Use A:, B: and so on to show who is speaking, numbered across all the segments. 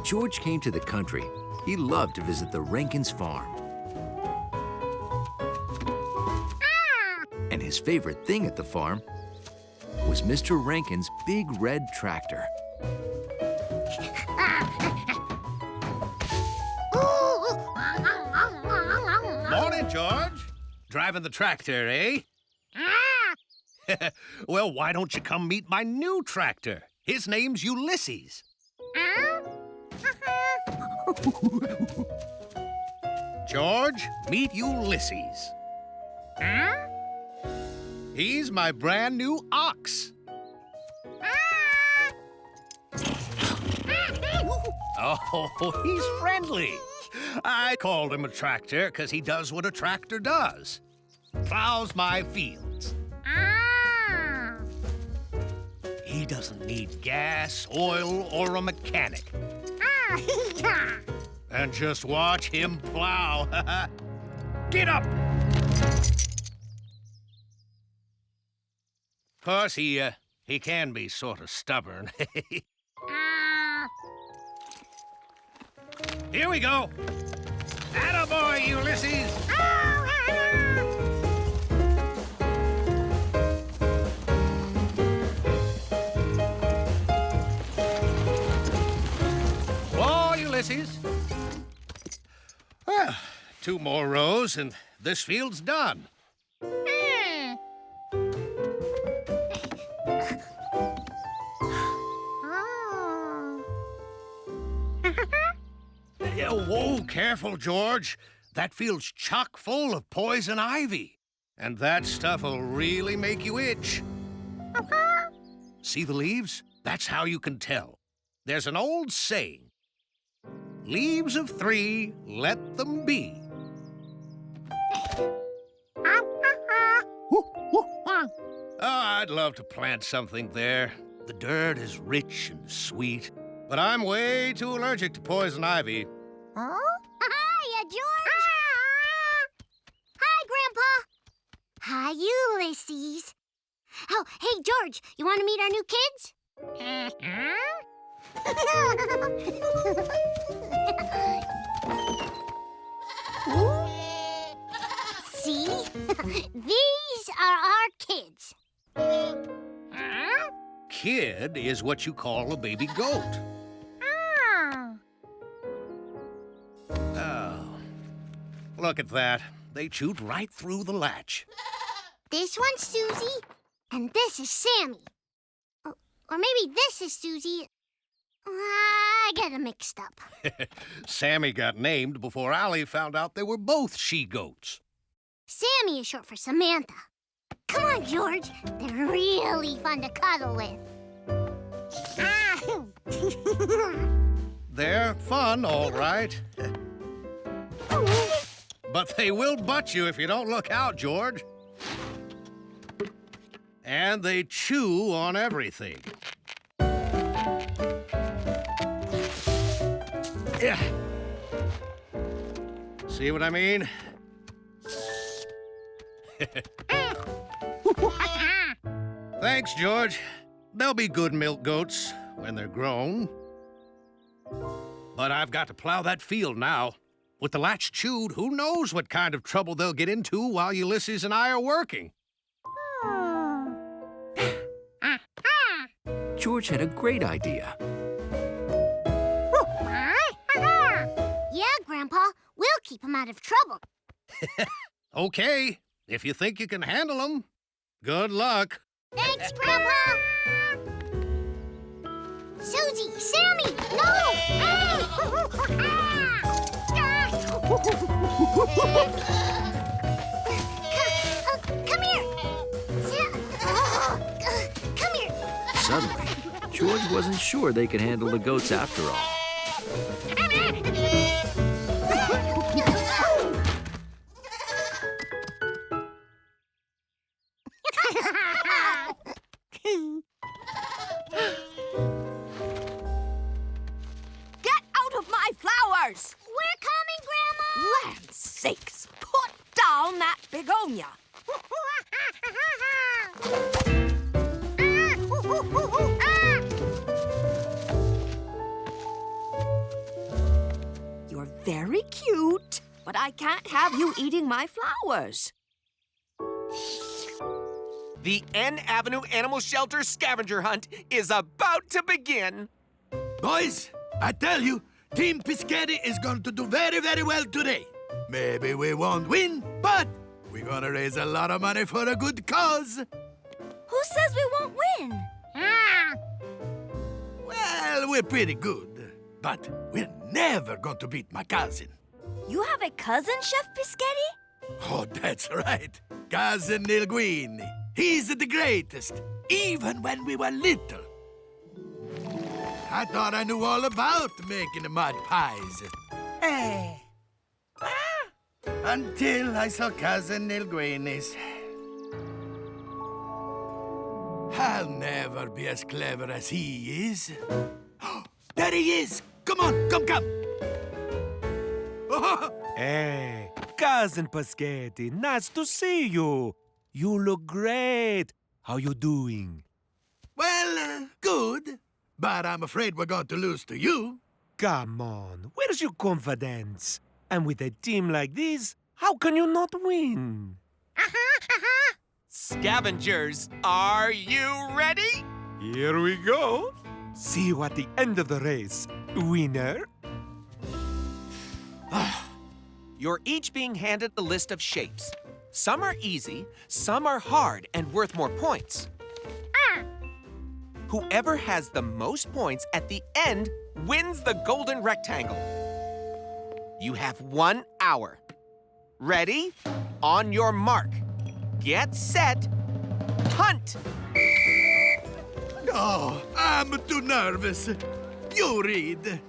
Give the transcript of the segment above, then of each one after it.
A: George came to the country, he loved to visit the Rankins' farm. And his favorite thing at the farm was Mr. Rankin's big red tractor.
B: Morning, George. Driving the tractor, eh? Well, why don't you come meet my new tractor? His name's Ulysses. George, meet Ulysses. He's my brand new ox. Oh, he's friendly. I called him a tractor because he does what a tractor does. Plows my fields. He doesn't need gas, oil, or a mechanic. And just watch him plow. Get up! Of course, he can be sort of stubborn. Here we go. Attaboy, Ulysses. Whoa, Ulysses. Well, 2 more rows and this field's done. Whoa, careful, George. That field's chock full of poison ivy. And that stuff'll really make you itch. See the leaves? That's how you can tell. There's an old saying. Leaves of 3, let them be. Oh, I'd love to plant something there. The dirt is rich and sweet. But I'm way too allergic to poison ivy.
C: Huh? Hiya, George! Hi, Grandpa! Hi, Ulysses. Oh, hey, George, you want to meet our new kids? See? These are our kids.
B: Kid is what you call a baby goat. Oh, look at that. They chewed right through the latch.
C: This one's Susie, and this is Sammy. Or maybe this is Susie. I get them mixed up.
B: Sammy got named before Allie found out they were both she-goats.
C: Sammy is short for Samantha. Come on, George. They're really fun to cuddle with.
B: They're fun, all right. But they will butt you if you don't look out, George. And they chew on everything. Yeah. See what I mean? Thanks, George. They'll be good milk goats when they're grown. But I've got to plow that field now. With the latch chewed, who knows what kind of trouble they'll get into while Ulysses and I are working.
A: George had a great idea.
C: Yeah, Grandpa, we'll keep them out of trouble.
B: Okay, if you think you can handle them, good luck.
C: Thanks, Grandpa. Susie, Sammy, no! Come here. Come here.
A: Suddenly, George wasn't sure they could handle the goats after all.
D: Get out of my flowers!
C: We're coming, Grandma!
D: Land's sakes! Put down that begonia! very cute, but I can't have you eating my flowers.
E: The N Avenue Animal Shelter scavenger hunt is about to begin.
F: Boys, I tell you, Team Piscetti is going to do very, very well today. Maybe we won't win, but we're gonna raise a lot of money for a good cause.
D: Who says we won't win?
F: Well, we're pretty good, but we're never going to beat my cousin.
D: You have a cousin, Chef Piscetti?
F: Oh, that's right. Cousin Linguini. He's the greatest, even when we were little. I thought I knew all about making the mud pies. Until I saw Cousin Linguini's. I'll never be as clever as he is. There he is! Come on, come!
G: Hey, Cousin Paschetti, nice to see you. You look great. How you doing?
F: Well, good. But I'm afraid we're going to lose to you.
G: Come on, where's your confidence? And with a team like this, how can you not win?
E: Scavengers, are you ready?
G: Here we go. See you at the end of the race, winner.
E: You're each being handed a list of shapes. Some are easy, some are hard and worth more points. Whoever has the most points at the end wins the golden rectangle. You have 1 hour. Ready? On your mark. Get set. Hunt!
F: Oh, I'm too nervous. You read.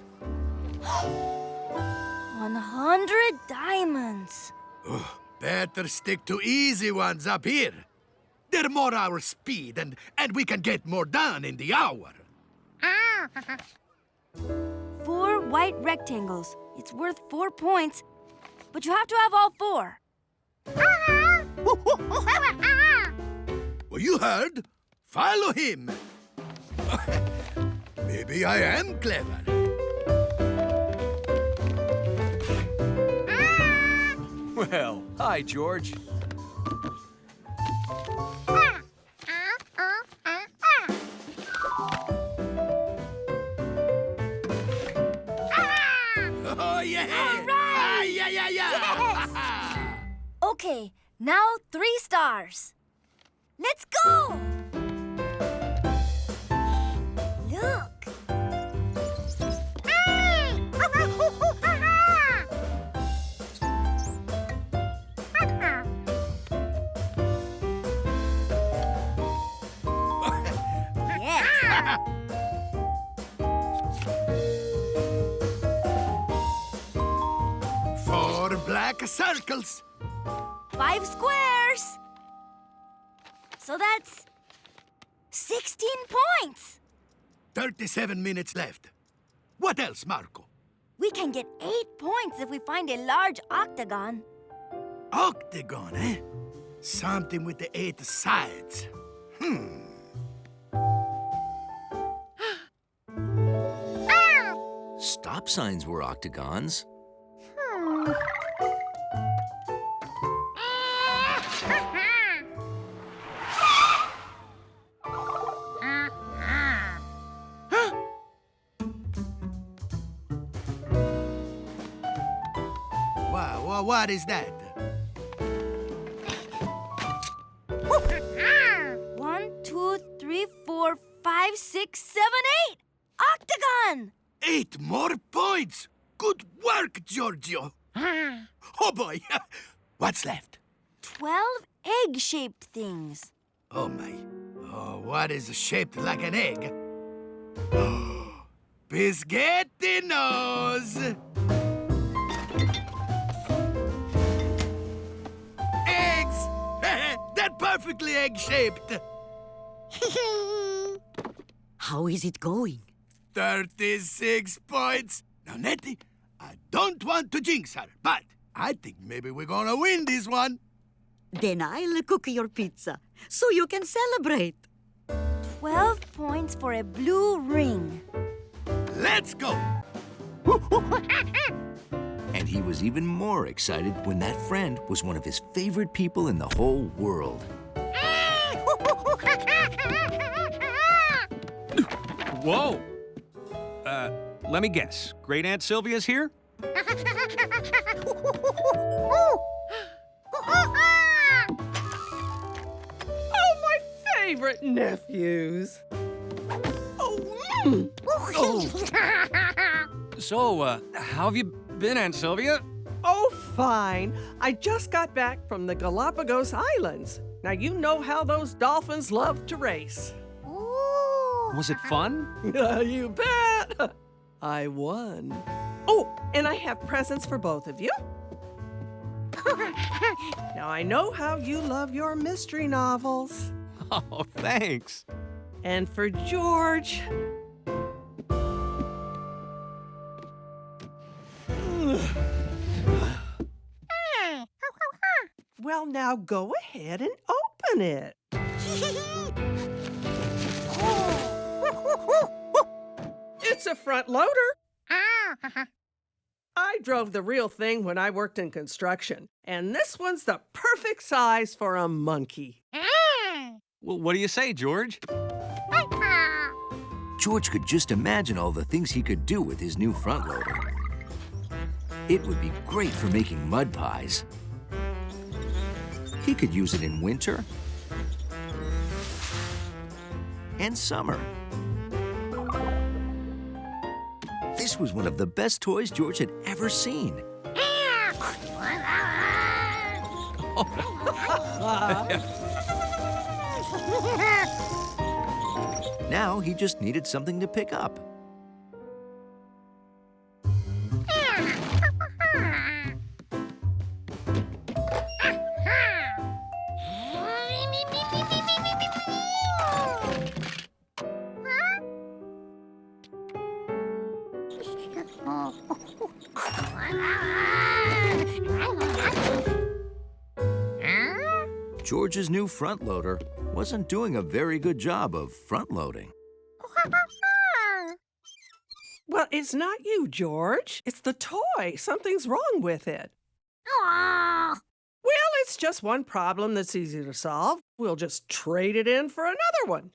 D: 100 diamonds.
F: Better stick to easy ones up here. They're more our speed, and we can get more done in the hour.
D: 4 white rectangles. It's worth 4 points, but you have to have all 4.
F: Well, you heard. Follow him. Maybe I am clever.
A: Well, hi, George.
F: Oh, yeah!
D: All right!
F: Yeah!
D: Yes! Okay, now 3 stars. Let's go! Look! Yes!
F: 4 black circles.
D: 5 squares. So that's 16 points.
F: 37 minutes left. What else, Marco?
D: We can get 8 points if we find a large octagon.
F: Octagon, eh? Something with the 8 sides.
A: Stop signs were octagons.
F: Wow, what is that?
D: 1, 2, 3, 4, 5, 6, 7, 8! Octagon!
F: 8 more points. Good work, Giorgio. Oh, boy. What's left?
D: 12 egg-shaped things.
F: Oh, my. Oh, what is shaped like an egg? Biscotti nose. Eggs! They're perfectly egg-shaped.
H: How is it going?
F: 36 points. Now, Nettie, I don't want to jinx her, but I think maybe we're gonna win this one.
H: Then I'll cook your pizza, so you can celebrate.
D: 12 points for a blue ring.
F: Let's go.
A: he was even more excited when that friend was one of his favorite people in the whole world.
B: Whoa! Let me guess. Great Aunt Sylvia's here?
I: Oh, my favorite nephews.
B: So, how have you been, Aunt Sylvia?
I: Oh, fine. I just got back from the Galapagos Islands. Now, you know how those dolphins love to race.
B: Was it fun?
I: You bet. I won. Oh, and I have presents for both of you. Now, I know how you love your mystery novels.
B: Oh, thanks.
I: And for George... Well, now go ahead and open it. It's a front loader. I drove the real thing when I worked in construction, and this one's the perfect size for a monkey.
B: Well, what do you say, George?
A: George could just imagine all the things he could do with his new front loader. It would be great for making mud pies. He could use it in winter and summer. This was one of the best toys George had ever seen. Now he just needed something to pick up. George's new front loader wasn't doing a very good job of front loading.
I: Well, it's not you, George. It's the toy. Something's wrong with it. Well, it's just one problem that's easy to solve. We'll just trade it in for another one.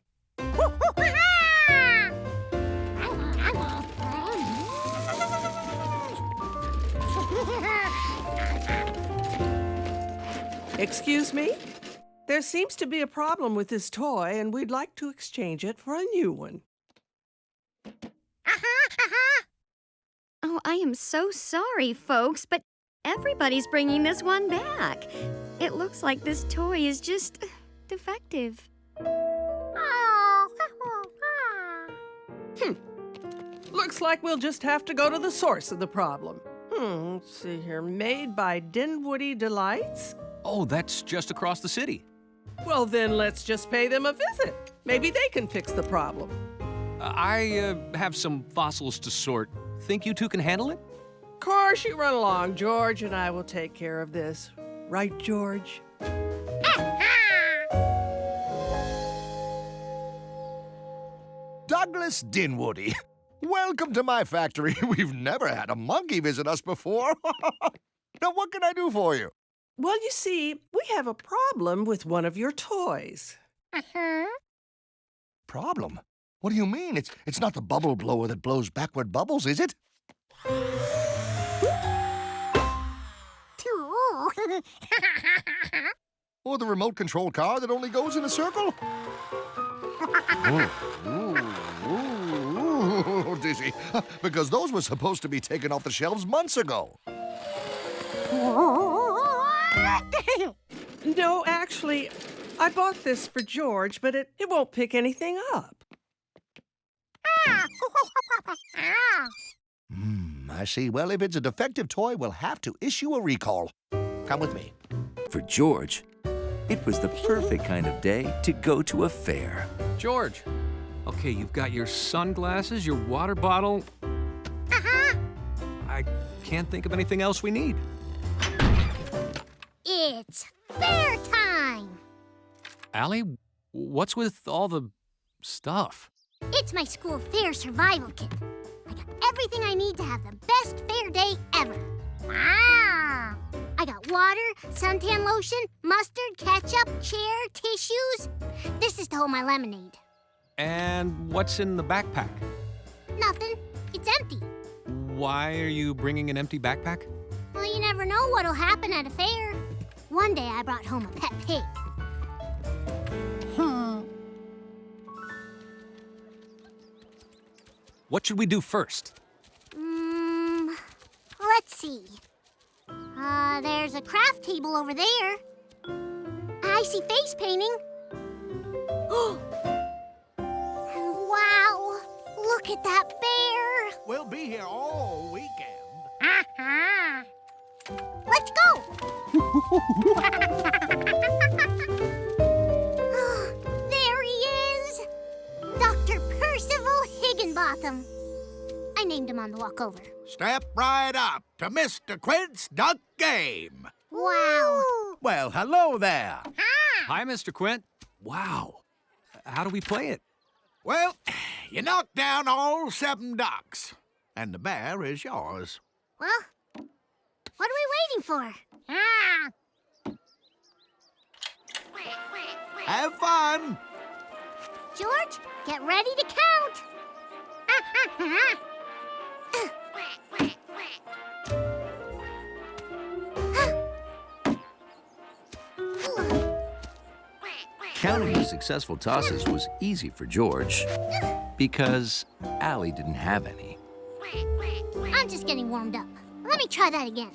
I: Excuse me? There seems to be a problem with this toy, and we'd like to exchange it for a new one.
J: Oh, I am so sorry, folks, but everybody's bringing this one back. It looks like this toy is just defective.
I: Looks like we'll just have to go to the source of the problem. Let's see here. Made by Dinwoody Delights?
B: Oh, that's just across the city.
I: Well, then let's just pay them a visit. Maybe they can fix the problem.
B: I have some fossils to sort. Think you two can handle it?
I: Of course, you run along, George, and I will take care of this. Right, George?
K: Douglas Dinwoody, welcome to my factory. We've never had a monkey visit us before. Now, what can I do for you?
I: Well, you see, we have a problem with one of your toys.
K: Problem? What do you mean? It's not the bubble blower that blows backward bubbles, is it? Or the remote control car that only goes in a circle? Ooh, dizzy. Because those were supposed to be taken off the shelves months ago.
I: No, actually, I bought this for George, but it won't pick anything up.
K: I see. Well, if it's a defective toy, we'll have to issue a recall. Come with me.
A: For George, it was the perfect kind of day to go to a fair.
B: George, okay, you've got your sunglasses, your water bottle. I can't think of anything else we need.
C: It's fair time!
B: Allie, what's with all the stuff?
C: It's my school fair survival kit. I got everything I need to have the best fair day ever. suntan lotion, mustard, ketchup, chair, tissues. This is to hold my lemonade.
L: And what's in the backpack?
C: Nothing. It's empty.
L: Why are you bringing an empty backpack?
C: Well, you never know what'll happen at a fair. One day I brought home a pet pig.
L: What should we do first?
C: Let's see. There's a craft table over there. I see face painting. Wow! Look at that bear!
F: We'll be here all weekend.
C: Let's go! There he is! Dr. Percival Higginbotham. I named him on the walk over.
F: Step right up to Mr. Quint's duck game.
C: Wow!
F: Well, hello there.
L: Hi, Mr. Quint. Wow. How do we play it?
F: Well, you knocked down all 7 ducks, and the bear is yours.
C: Well, what are we waiting for?
F: Have fun.
C: George, get ready to count.
A: Counting the successful tosses was easy for George because Allie didn't have any.
C: I'm just getting warmed up. Let me try that again.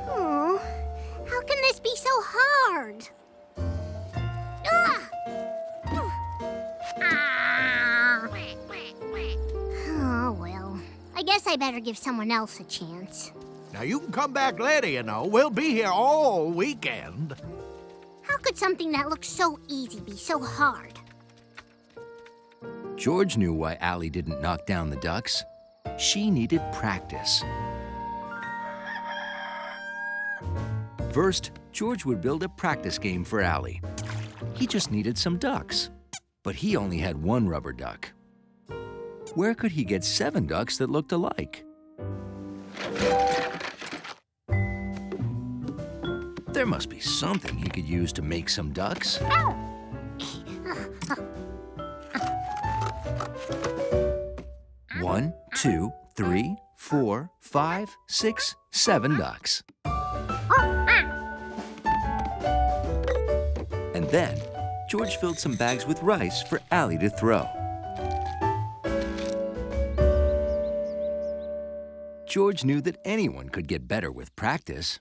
C: Oh, how can this be so hard? Oh, well. I guess I better give someone else a chance.
F: Now, you can come back later, you know. We'll be here all weekend.
C: How could something that looks so easy be so hard?
A: George knew why Allie didn't knock down the ducks. She needed practice. First, George would build a practice game for Allie. He just needed some ducks, but he only had 1 rubber duck. Where could he get 7 ducks that looked alike? There must be something he could use to make some ducks. One, 2, 3, 4, 5, 6, 7 ducks. And then, George filled some bags with rice for Allie to throw. George knew that anyone could get better with practice.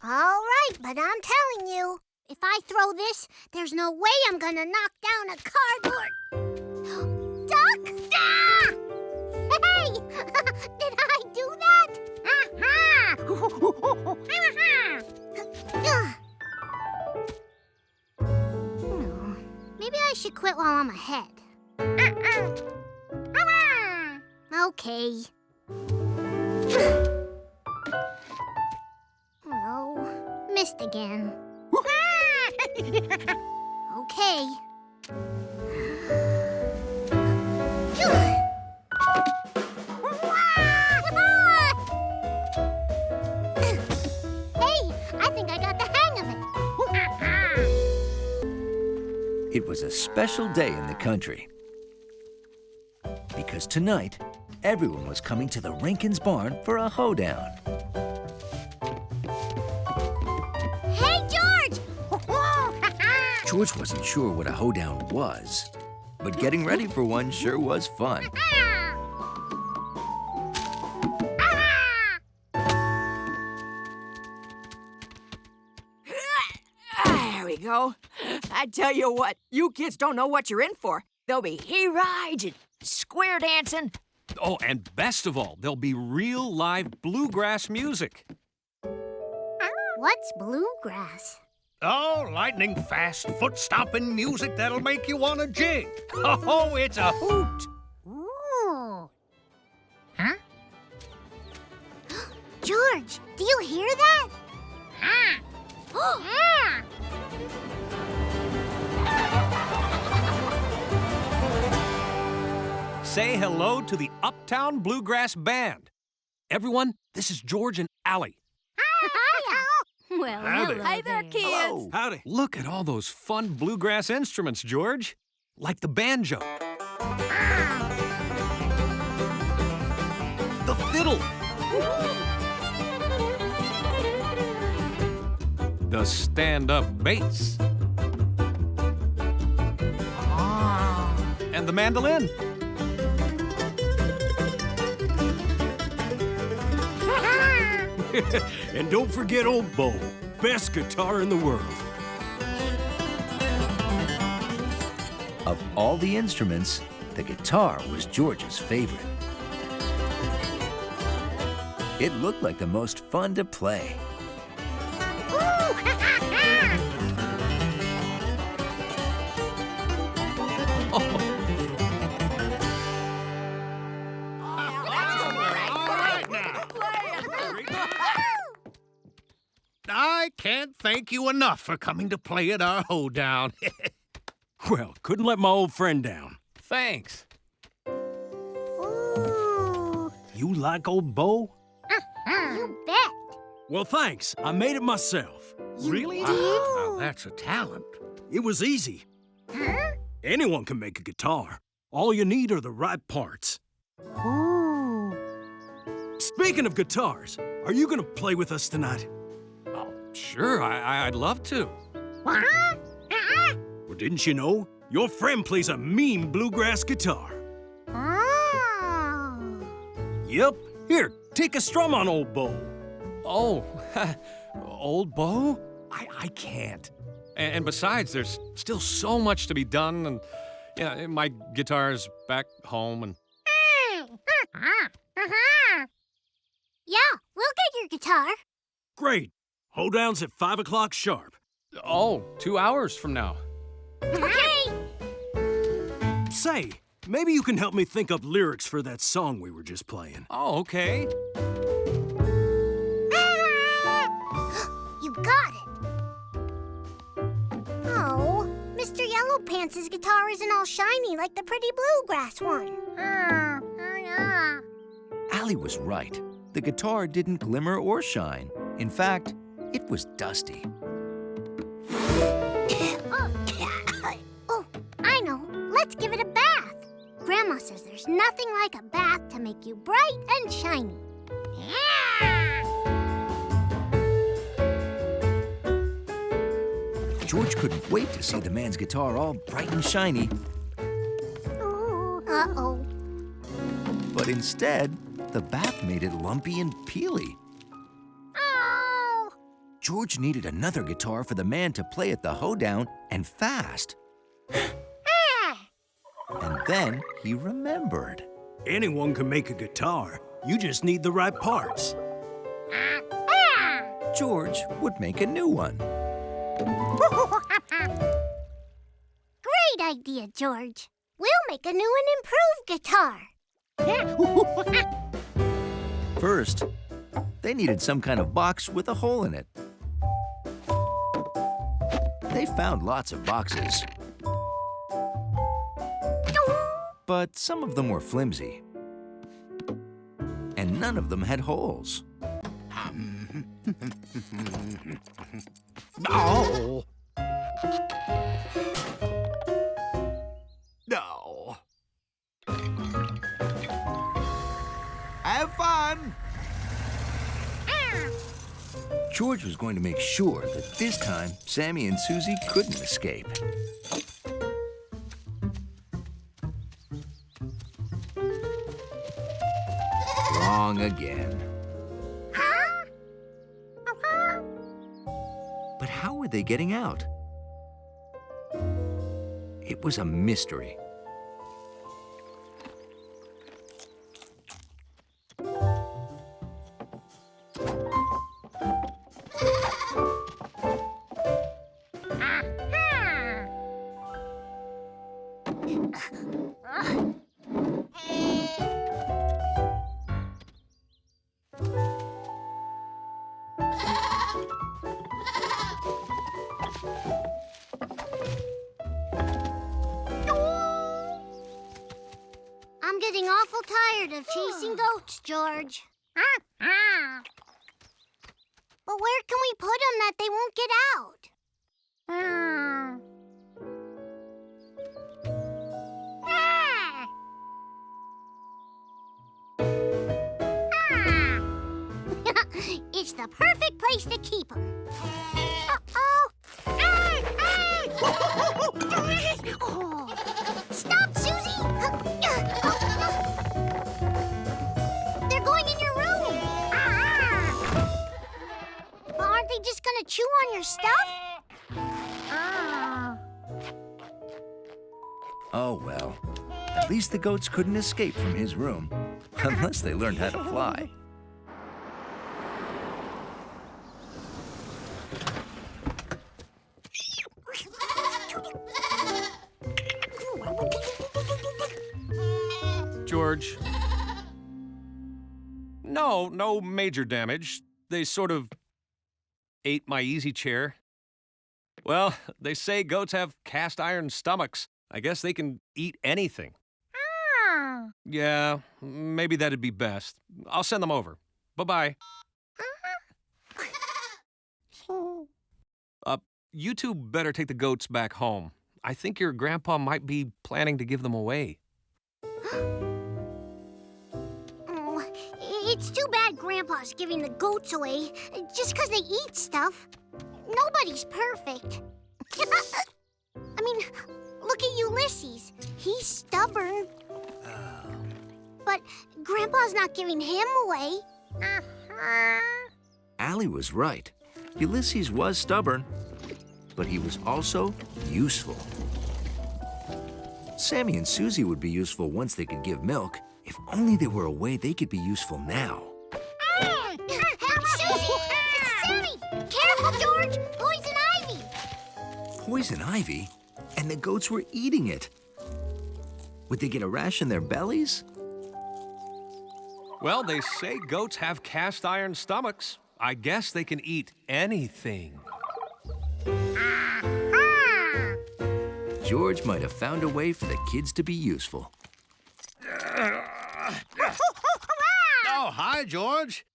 C: All right, but I'm telling you, if I throw this, there's no way I'm gonna knock down a cardboard. Duck! Ah! Hey! Did I do that? Maybe I should quit while I'm ahead. Okay. Oh, missed again. Okay. Hey, I think I got the hang of it.
A: It was a special day in the country. Because tonight, everyone was coming to the Rankins' barn for a hoedown.
C: Hey, George!
A: George wasn't sure what a hoedown was, but getting ready for one sure was fun.
M: There we go. I tell you what, you kids don't know what you're in for. There'll be he-rides and square dancing.
L: Oh, and best of all, there'll be real live bluegrass music.
C: What's bluegrass?
B: Oh, lightning fast, foot-stomping music that'll make you want to jig. Oh, it's a hoot.
C: Ooh. Huh? George, do you hear that?
L: Say hello to the Uptown Bluegrass Band. Everyone, this is George and Allie.
J: Well,
L: Howdy.
J: hello
D: Hi there, kids.
L: Hello. Howdy. Look at all those fun bluegrass instruments, George. Like the banjo. The fiddle. The stand-up bass. And the mandolin.
N: And don't forget old Bo, best guitar in the world.
A: Of all the instruments, the guitar was George's favorite. It looked like the most fun to play.
B: I can't thank you enough for coming to play at our Hoedown.
N: Well, couldn't let my old friend down.
L: Thanks.
N: You like old Bo?
C: You bet.
N: Well, thanks. I made it myself.
B: Really? Now that's a talent.
N: It was easy.
C: Huh?
N: Anyone can make a guitar. All you need are the right parts.
C: Ooh.
N: Speaking of guitars, are you gonna play with us tonight?
L: Oh, sure, I'd love to.
C: What?
N: Well, didn't you know? Your friend plays a mean bluegrass guitar.
C: Oh.
N: Yep. Here, take a strum on old Bo.
L: Oh, old Bo? I can't. And besides, there's still so much to be done, and yeah, my guitar's back home, and
C: Yeah, we'll get your guitar.
N: Great. Hoedown's at 5 o'clock sharp.
L: oh, 2 hours from now.
C: Okay.
N: Say, maybe you can help me think up lyrics for that song we were just playing.
L: Oh, okay.
C: You got it. Oh, Mr. Yellow Pants' guitar isn't all shiny like the pretty bluegrass one.
A: Allie was right. The guitar didn't glimmer or shine. In fact, it was dusty.
C: Oh, I know. Let's give it a bath. Grandma says there's nothing like a bath to make you bright and shiny.
A: George couldn't wait to see the man's guitar all bright and shiny,
C: Ooh, uh-oh.
A: but instead, the bath made it lumpy and peely.
C: Oh!
A: George needed another guitar for the man to play at the Hoedown, and fast. And then he remembered.
N: Anyone can make a guitar. You just need the right parts.
A: George would make a new one.
C: Great idea, George. We'll make a new and improved guitar.
A: First, they needed some kind of box with a hole in it. They found lots of boxes, but some of them were flimsy, and none of them had holes.
F: No. No. Have fun.
A: George was going to make sure that this time Sammy and Susie couldn't escape. Wrong again. But how were they getting out? It was a mystery.
C: little tired of chasing goats, George. But where can we put them that they won't get out? It's the perfect place to keep them. Uh-oh. Stop, Susie! They're going in your room. But aren't they just gonna chew on your stuff?
A: Oh, well. At least the goats couldn't escape from his room. Unless they learned how to fly.
L: George. No major damage. They sort of ate my easy chair. Well, they say goats have cast iron stomachs. I guess they can eat anything. Yeah, maybe that'd be best. I'll send them over. Bye-bye. You two better take the goats back home. I think your grandpa might be planning to give them away.
C: Oh, it's too bad Grandpa's giving the goats away just because they eat stuff. Nobody's perfect. I mean, look at Ulysses. He's stubborn. But Grandpa's not giving him away.
A: Allie was right. Ulysses was stubborn, but he was also useful. Sammy and Susie would be useful once they could give milk. If only there were a way they could be useful now.
C: Susie! Sammy! Careful, George! Poison ivy!
A: Poison ivy? And the goats were eating it. Would they get a rash in their bellies?
L: Well, they say goats have cast iron stomachs. I guess they can eat anything.
A: George might have found a way for the kids to be useful.
B: Oh, hi, George.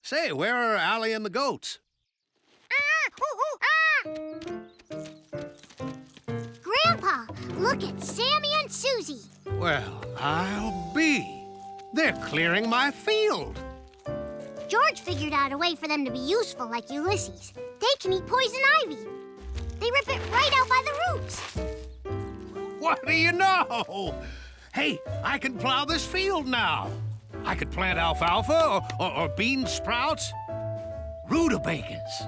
B: Say, where are Allie and the goats?
C: Grandpa, look at Sammy and Susie.
B: Well, I'll be. They're clearing my field.
C: George figured out a way for them to be useful like Ulysses. They can eat poison ivy. They rip it right out by the roots.
B: What do you know? Hey, I can plow this field now. I could plant alfalfa or bean sprouts. Rutabagas.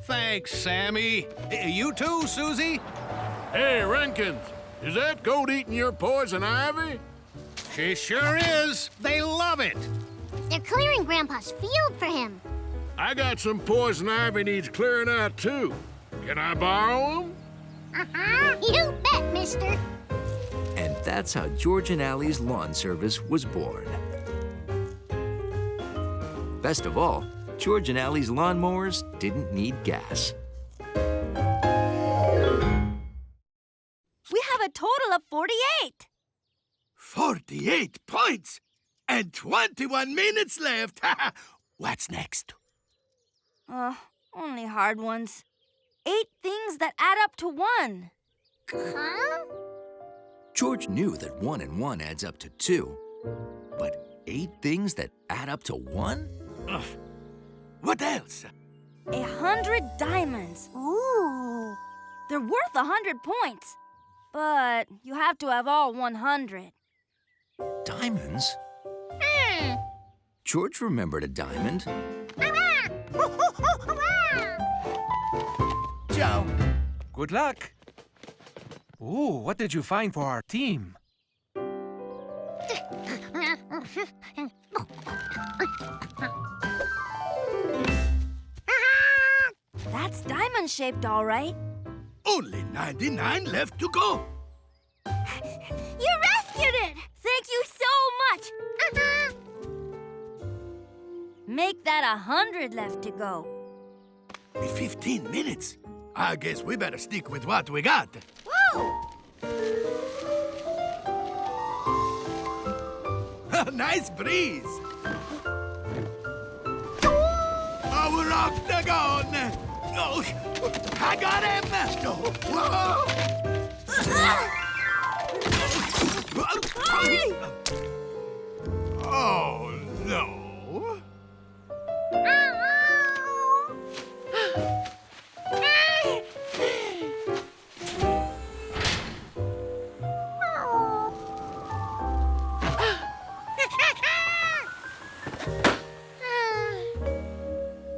B: Thanks, Sammy. You too, Susie.
O: Hey, Rankins, is that goat eating your poison ivy?
B: She sure is. They love it.
C: They're clearing Grandpa's field for him.
O: I got some poison ivy needs clearing out, too. Can I borrow them?
C: You bet, mister.
A: And that's how George and Allie's lawn service was born. Best of all, George and Allie's lawnmowers didn't need gas.
D: We have a total of 48.
F: 48 points and 21 minutes left. What's next?
D: Only hard ones. 8 things that add up to 1.
C: Huh?
A: George knew that 1 and 1 adds up to 2. But 8 things that add up to 1?
F: What else?
D: 100 diamonds.
C: Ooh.
D: They're worth 100 points. But you have to have all 100.
A: Diamonds? George remembered a diamond.
G: Ciao. Good luck. Ooh, what did you find for our team?
D: That's diamond-shaped, all right.
F: Only 99 left to go.
D: You rescued it! Thank you so much! Make that 100 left to go.
F: 15 minutes. I guess we better stick with what we got.
C: Whoa!
F: Nice breeze. Our octagon. Oh, I got him. Whoa. Oh, no.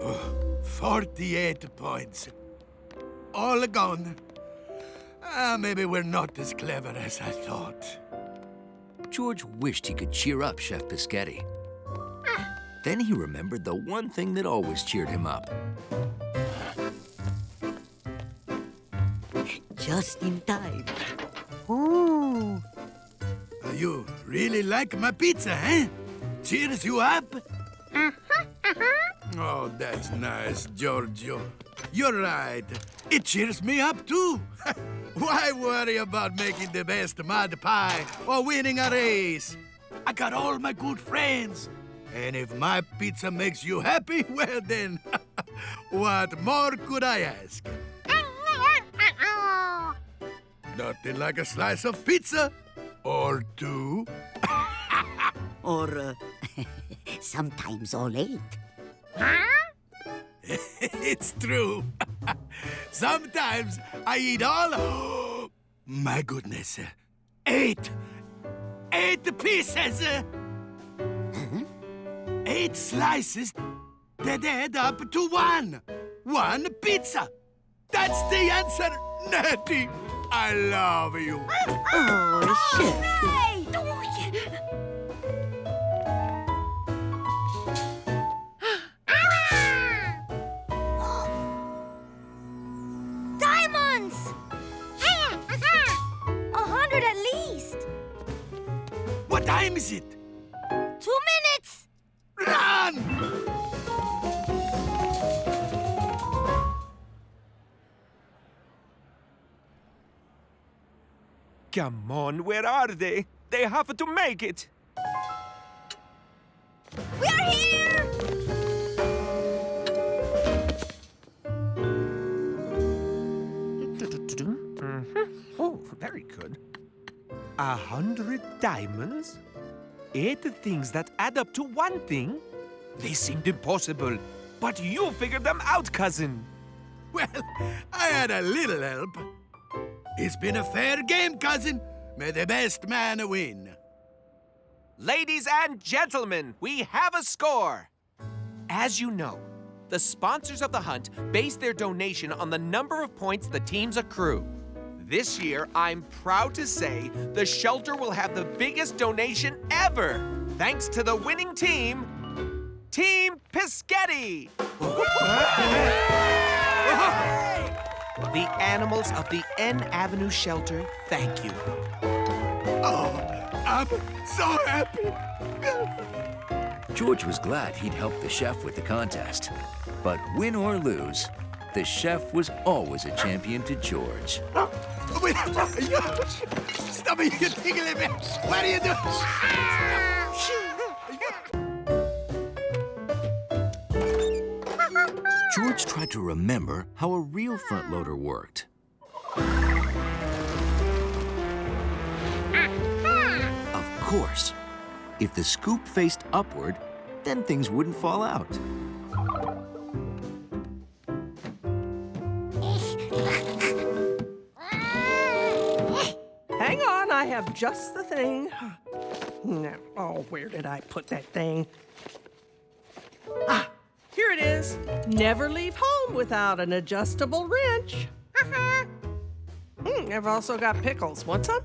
F: Oh, 48 points. All gone. Maybe we're not as clever as I thought.
A: George wished he could cheer up Chef Biscotti. Then he remembered the one thing that always cheered him up.
H: Just in time. Ooh.
F: You really like my pizza, eh? Cheers you up? Oh, that's nice, Giorgio. You're right. It cheers me up, too. Why worry about making the best mud pie or winning a race? I got all my good friends. And if my pizza makes you happy, well then, what more could I ask? Nothing like a slice of pizza. Or two.
H: Or sometimes all 8.
F: It's true. Sometimes I eat all. My goodness. 8 pieces. 8 slices that add up to 1. 1 pizza. That's the answer, Natty. I love you.
H: Oh, Chef.
D: Diamonds! 100 at least.
F: What time is it?
D: 2 minutes.
F: Run!
G: Come on, where are they? They have to make it.
D: We are here!
G: Oh, very good. 100 diamonds? 8 things that add up to 1 thing? They seemed impossible, but you figured them out, cousin.
F: Well, I had a little help. It's been a fair game, cousin. May the best man win.
E: Ladies and gentlemen, we have a score. As you know, the sponsors of the hunt base their donation on the number of points the teams accrue. This year, I'm proud to say the shelter will have the biggest donation ever, thanks to the winning team, Team Piscetti. The animals of the N Avenue shelter, thank you.
F: Oh, I'm so happy.
A: George was glad he'd helped the chef with the contest. But win or lose, the chef was always a champion to George.
F: Wait, stop it, you're tickling me. What are you doing?
A: George tried to remember how a real front loader worked. Of course, if the scoop faced upward, then things wouldn't fall out.
I: Hang on, I have just the thing. Oh, where did I put that thing? Ah, here it is. Never leave home without an adjustable wrench. I've also got pickles. Want some?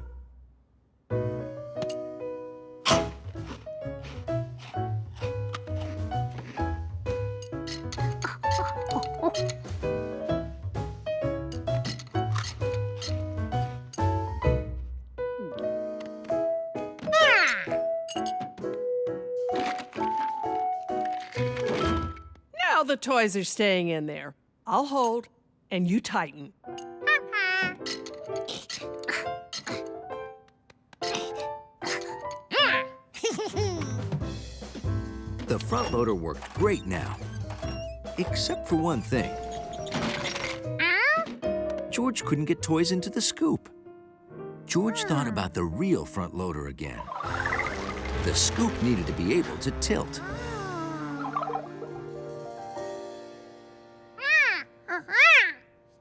I: Now the toys are staying in there. I'll hold, and you tighten.
A: The front loader worked great now. Except for one thing. George couldn't get toys into the scoop. George thought about the real front loader again. The scoop needed to be able to tilt.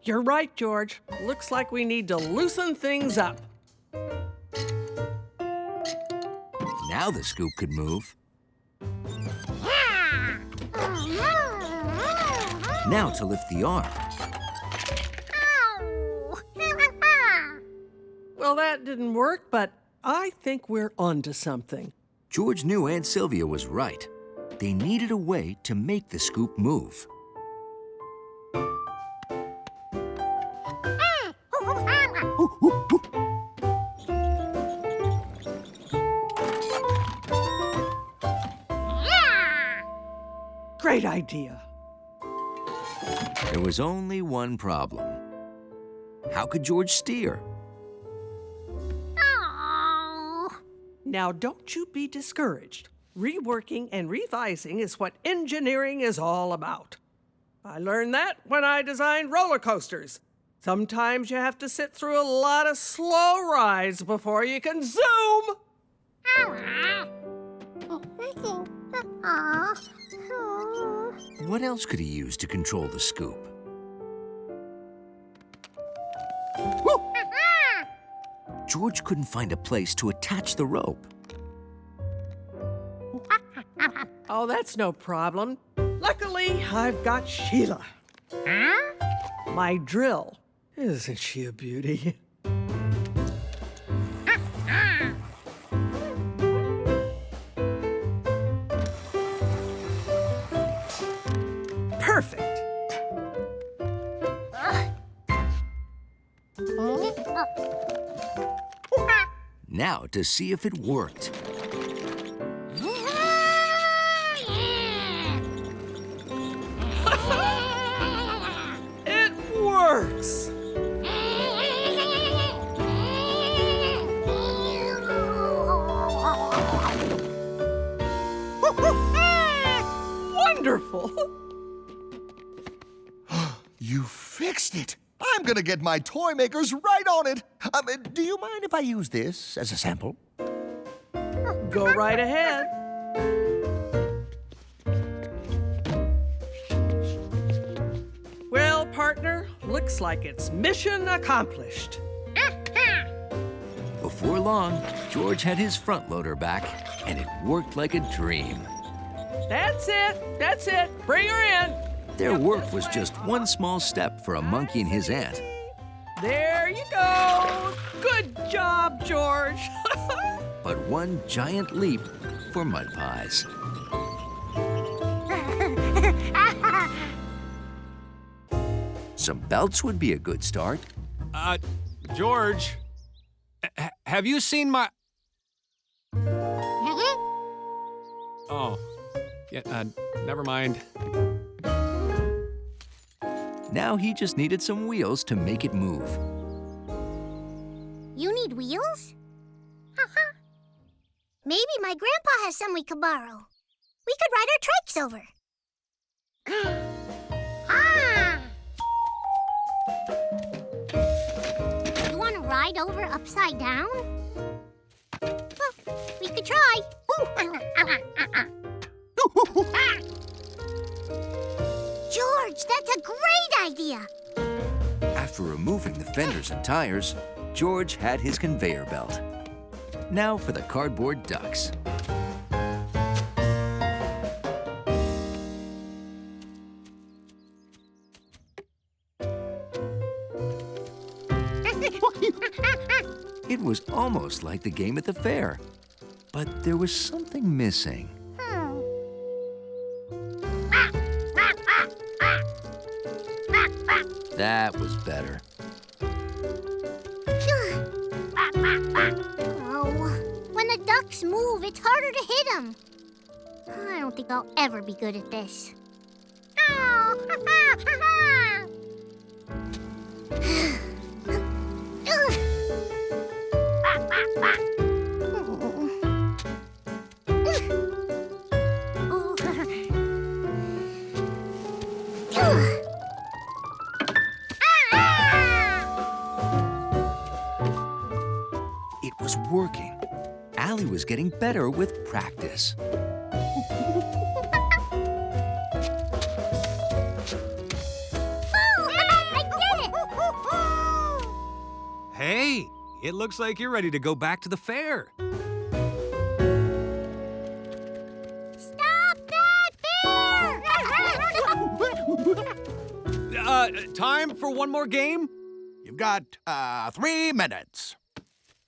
I: You're right, George. Looks like we need to loosen things up.
A: Now the scoop could move. Now to lift the arm.
I: Well, that didn't work, but I think we're onto something.
A: George knew Aunt Sylvia was right. They needed a way to make the scoop move.
I: Great idea.
A: There was only one problem. How could George steer?
I: Now, don't you be discouraged. Reworking and revising is what engineering is all about. I learned that when I designed roller coasters. Sometimes you have to sit through a lot of slow rides before you can zoom.
A: What else could he use to control the scoop? George couldn't find a place to attach the rope.
I: Oh, that's no problem. Luckily, I've got Sheila. My drill. Isn't she a beauty? Perfect.
A: Now to see if it worked.
I: It works. Wonderful.
K: You fixed it. I'm gonna get my toy makers right on it. Do you mind if I use this as a sample?
I: Go right ahead. Well, partner, looks like it's mission accomplished.
A: Before long, George had his front loader back, and it worked like a dream.
I: That's it. That's it. Bring her in.
A: Their work was just one small step for a monkey and his aunt.
I: There you go. Good job, George.
A: But one giant leap for mud pies. Some belts would be a good start.
L: George, have you seen my... Oh, yeah, never mind.
A: Now he just needed some wheels to make it move.
C: You need wheels? Maybe my grandpa has some we could borrow. We could ride our trikes over. You want to ride over upside down? Well, we could try. George, that's a great idea.
A: After removing the fenders and tires, George had his conveyor belt. Now for the cardboard ducks. It was almost like the game at the fair, but there was something missing. That was better.
C: Oh, when the ducks move, it's harder to hit them. I don't think I'll ever be good at this.
A: getting better with practice.
L: Hey, it looks like you're ready to go back to the fair.
C: Stop that bear!
L: Time for one more game?
F: You've got 3 minutes.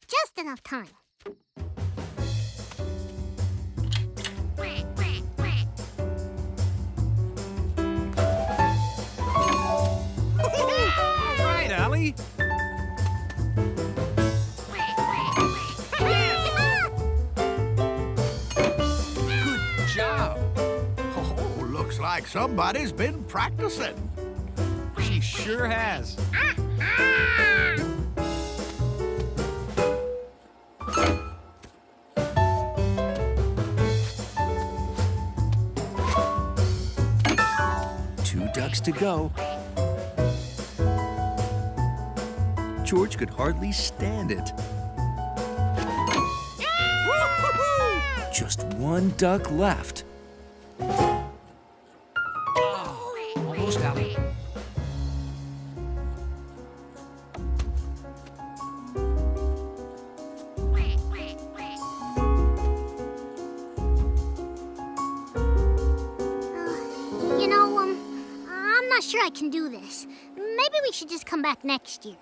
C: Just enough time.
L: All right, Allie. Good job.
F: Oh, looks like somebody's been practicing.
L: She sure has.
A: Two ducks to go. George could hardly stand it. Just one duck left.
L: Almost, Allie.
C: You know, I'm not sure I can do this. Maybe we should just come back next year.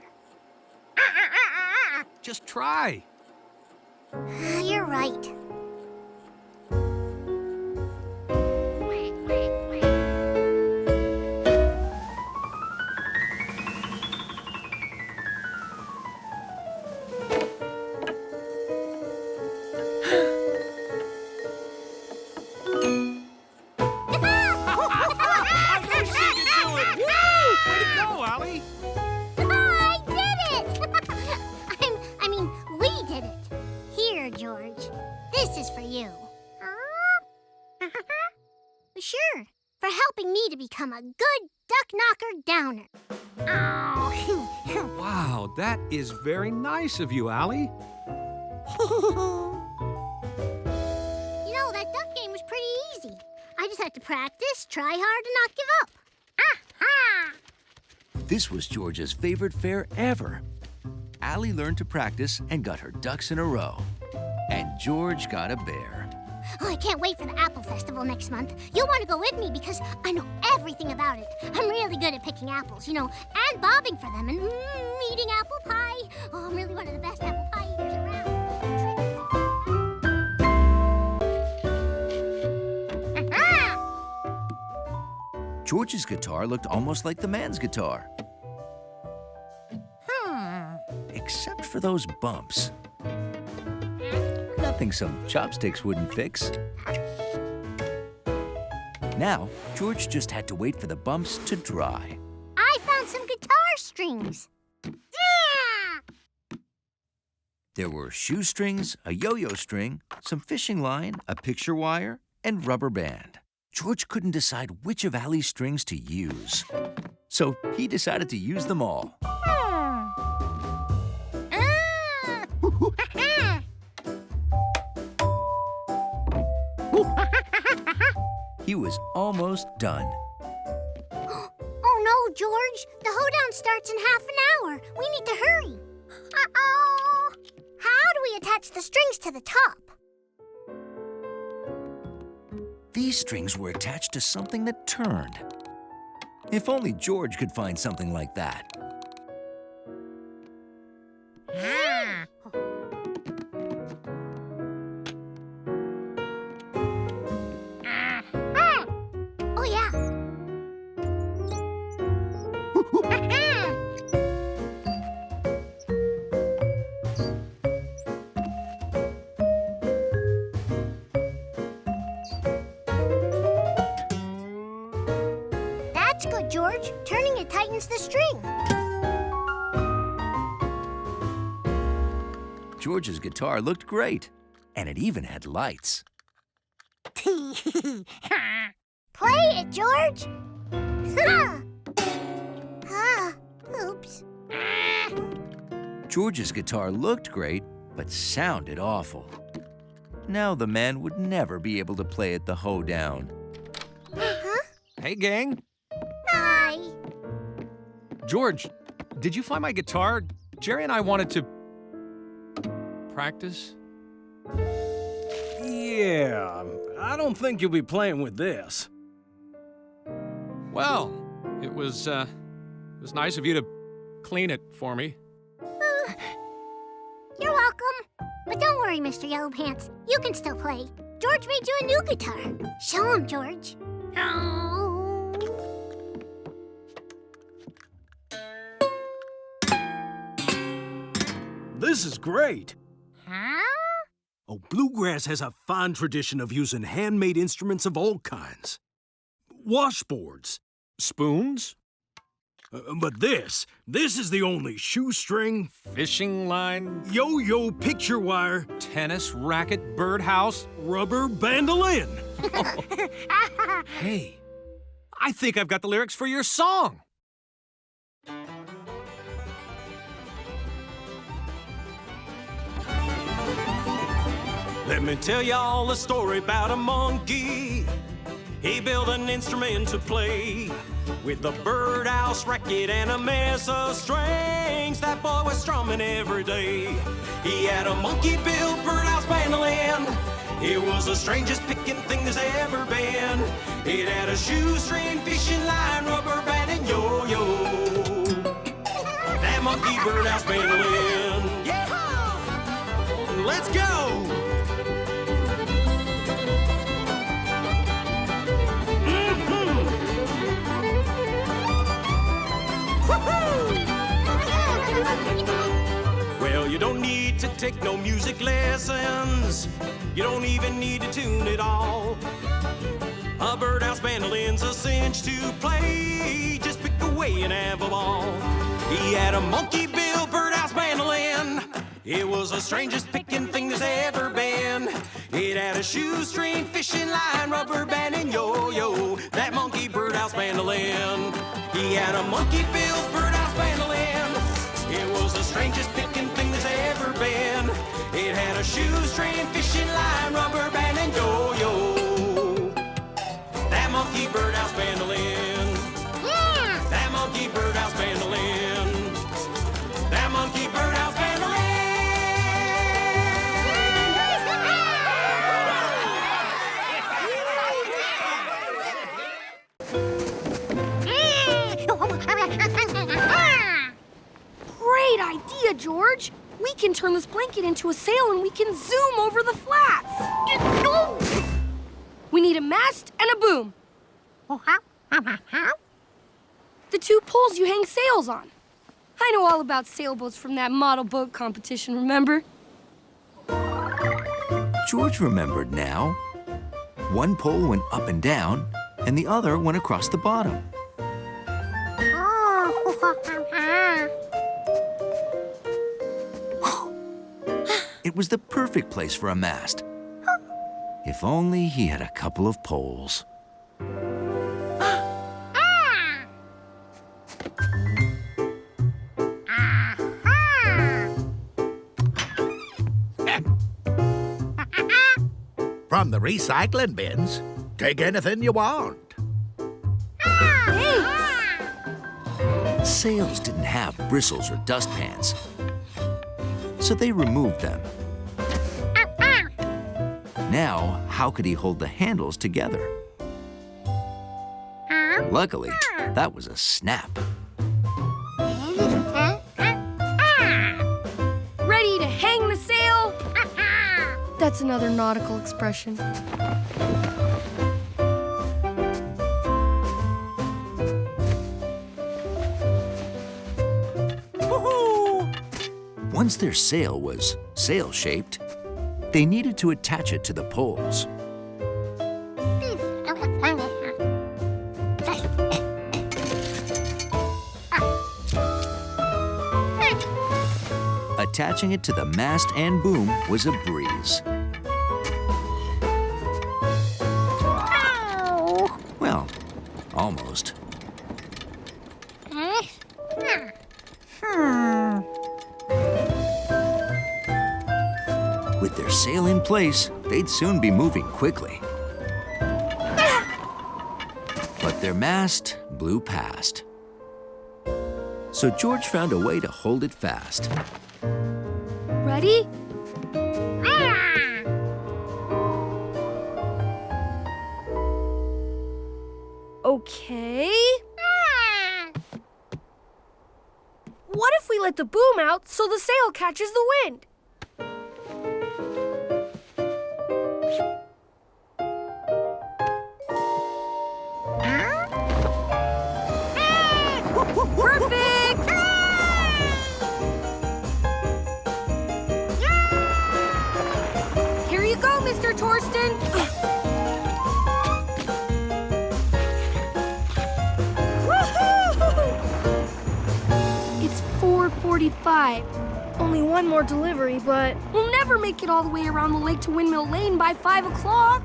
L: Just try.
C: You're right. Sure, for helping me to become a good duck knocker downer. Oh.
L: Wow, that is very nice of you, Allie.
C: You know, that duck game was pretty easy. I just had to practice, try hard, and not give up.
A: This was George's favorite fair ever. Allie learned to practice and got her ducks in a row. And George got a bear.
C: Oh, I can't wait for the Apple Festival next month. You'll want to go with me because I know everything about it. I'm really good at picking apples, you know, and bobbing for them and eating apple pie. Oh, I'm really one of the best apple pie eaters around.
A: George's guitar looked almost like the man's guitar. Except for those bumps. Nothing some chopsticks wouldn't fix. Now, George just had to wait for the bumps to dry.
C: I found some guitar strings.
A: There were shoestrings, a yo-yo string, some fishing line, a picture wire, and rubber band. George couldn't decide which of Allie's strings to use. So he decided to use them all. He was almost done.
C: Oh no, George! The hoedown starts in half an hour. We need to hurry. Uh-oh! How do we attach the strings to the top?
A: These strings were attached to something that turned. If only George could find something like that.
C: Oh, yeah. That's good, George. Turning it tightens the string.
A: George's guitar looked great, and it even had lights.
C: Play it, George. Oops.
A: George's guitar looked great, but sounded awful. Now the man would never be able to play at the Hoedown.
C: Huh?
L: Hey, gang.
C: Hi.
L: George, did you find my guitar? Jerry and I wanted to practice.
N: Yeah, I don't think you'll be playing with this.
L: Well, it was nice of you to clean it for me.
C: You're welcome. But don't worry, Mr. Yellow Pants. You can still play. George made you a new guitar. Show him, George. Oh.
N: This is great.
C: Huh?
N: Oh, Bluegrass has a fine tradition of using handmade instruments of all kinds. Washboards.
L: Spoons?
N: But this is the only shoestring,
L: Fishing line?
N: yo-yo picture wire,
L: Tennis racket? Birdhouse?
N: rubber bandolin.
L: Hey, I think I've got the lyrics for your song.
G: Let me tell y'all a story about a monkey. He built an instrument to play with a birdhouse racket and a mess of strings. That boy was strumming every day. He had a monkey-built birdhouse mandolin. It was the strangest picking thing there's ever been. It had a shoestring, fishing line, rubber band, and yo-yo. That monkey birdhouse mandolin. Yeah! Let's go! Well, you don't need to take no music lessons. You don't even need to tune it all. A birdhouse mandolin's a cinch to play. Just pick away and have a ball. He had a monkey-built birdhouse mandolin. It was the strangest picking thing there's ever been. It had a shoestring, fishing line, rubber band, and yo-yo. That monkey birdhouse mandolin. He had a monkey-built birdhouse mandolin. It was the strangest picking thing there's ever been. It had a shoestring, fishing line, rubber band, and yo-yo. That monkey birdhouse mandolin.
C: Yeah!
G: That monkey birdhouse mandolin. That monkey birdhouse mandolin.
D: Great idea, George. We can turn this blanket into a sail and we can zoom over the flats. We need a mast and a boom. The two poles you hang sails on. I know all about sailboats from that model boat competition, remember?
A: George remembered now. One pole went up and down, and the other went across the bottom. It was the perfect place for a mast. If only he had a couple of poles.
B: From the recycling bins, take anything you want.
A: Sails didn't have bristles or dustpans, so they removed them. Now, how could he hold the handles together? Luckily, that was a snap.
D: Ready to hang the sail? That's another nautical expression.
A: Once their sail was sail-shaped, they needed to attach it to the poles. Attaching it to the mast and boom was a breeze. Well, almost. With their sail in place, they'd soon be moving quickly. But their mast blew past. So George found a way to hold it fast.
D: Ready? Okay. What if we let the boom out so the sail catches the wind? Perfect! Here you go, Mr. Torsten. It's 4:45. Only one more delivery, but we'll never make it all the way around the lake to Windmill Lane by 5 o'clock.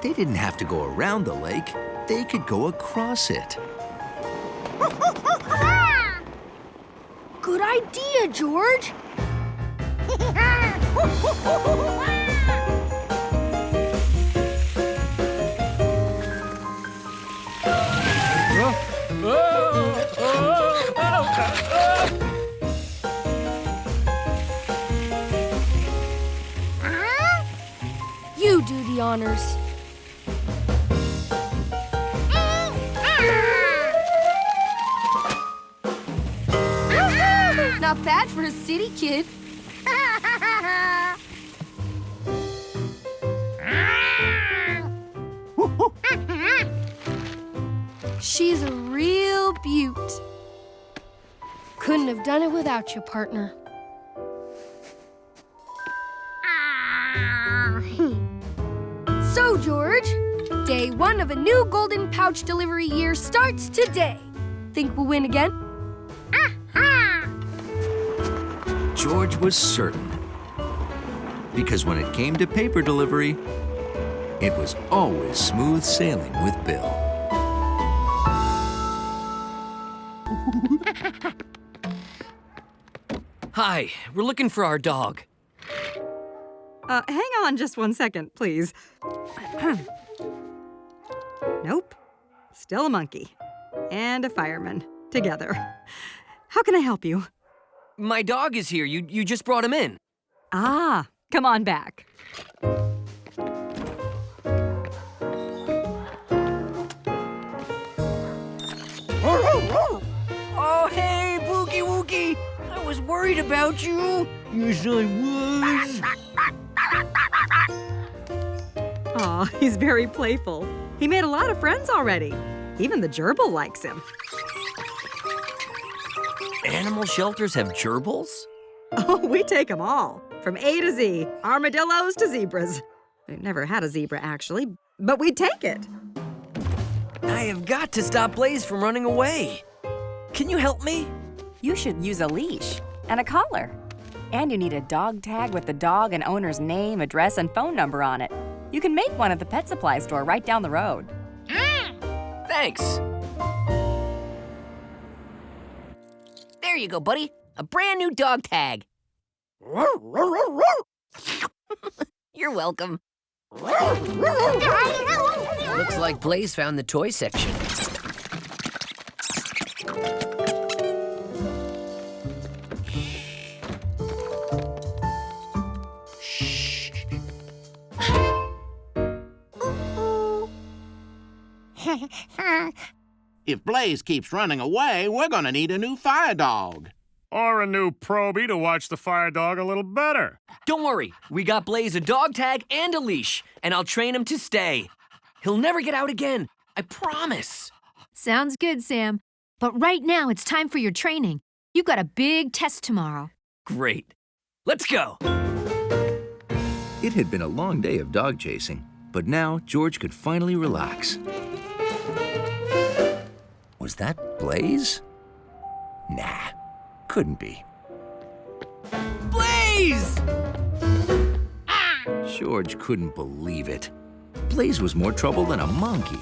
A: They didn't have to go around the lake. They could go across it.
D: Good idea, George. You do the honors. Not bad for a city kid. She's a real beaut. Couldn't have done it without you, partner. So, George, day 1 of a new golden pouch delivery year starts today. Think we'll win again?
A: George was certain. Because when it came to paper delivery, it was always smooth sailing with Bill.
P: Hi, we're looking for our dog.
H: Hang on just 1 second, please. Nope. Still a monkey. And a fireman. Together. How can I help you?
P: My dog is here. You just brought him in.
H: Ah, come on back.
P: Oh, hey, Boogie Woogie. I was worried about you. Yes, I was.
H: Aw, he's very playful. He made a lot of friends already. Even the gerbil likes him.
P: Animal shelters have gerbils?
H: Oh, we take them all. From A to Z. Armadillos to zebras. We've never had a zebra, actually, but we'd take it.
P: I have got to stop Blaze from running away. Can you help me?
Q: You should use a leash and a collar. And you need a dog tag with the dog and owner's name, address, and phone number on it. You can make one at the pet supply store right down the road.
P: Thanks. There you go, buddy. A brand new dog tag. You're welcome. Looks like Blaze found the toy section.
R: If Blaze keeps running away, we're gonna need a new fire dog.
L: Or a new probie to watch the fire dog a little better.
P: Don't worry, we got Blaze a dog tag and a leash, and I'll train him to stay. He'll never get out again, I promise.
S: Sounds good, Sam. But right now, it's time for your training. You've got a big test tomorrow.
P: Great. Let's go.
A: It had been a long day of dog chasing, but now George could finally relax. Was that Blaze? Nah, couldn't be.
P: Blaze!
A: George couldn't believe it. Blaze was more trouble than a monkey.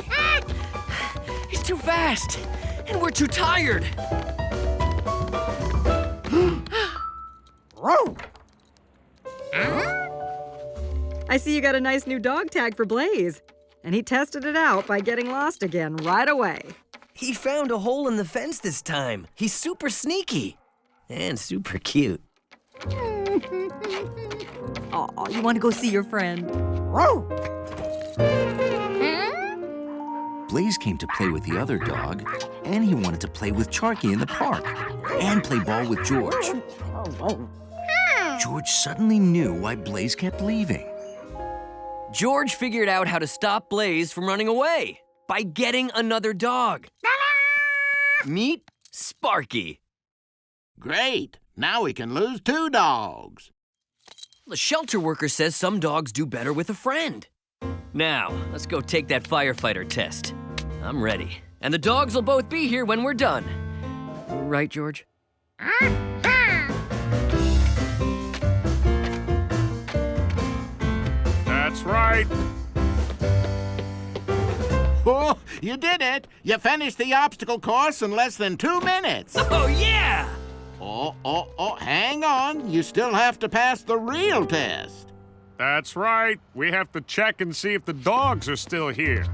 P: It's too fast, and we're too tired.
H: I see you got a nice new dog tag for Blaze. And he tested it out by getting lost again right away.
P: He found a hole in the fence this time. He's super sneaky and super cute.
H: Aw, you want to go see your friend?
A: Blaze came to play with the other dog, and he wanted to play with Charky in the park, and play ball with George. George suddenly knew why Blaze kept leaving.
P: George figured out how to stop Blaze from running away by getting another dog. Meet Sparky.
R: Great. Now we can lose 2 dogs.
P: The shelter worker says some dogs do better with a friend. Now, let's go take that firefighter test. I'm ready. And the dogs will both be here when we're done. Right, George?
O: That's right.
R: Oh, you did it. You finished the obstacle course in less than 2 minutes.
P: Oh, yeah!
R: Oh, hang on. You still have to pass the real test.
O: That's right. We have to check and see if the dogs are still here.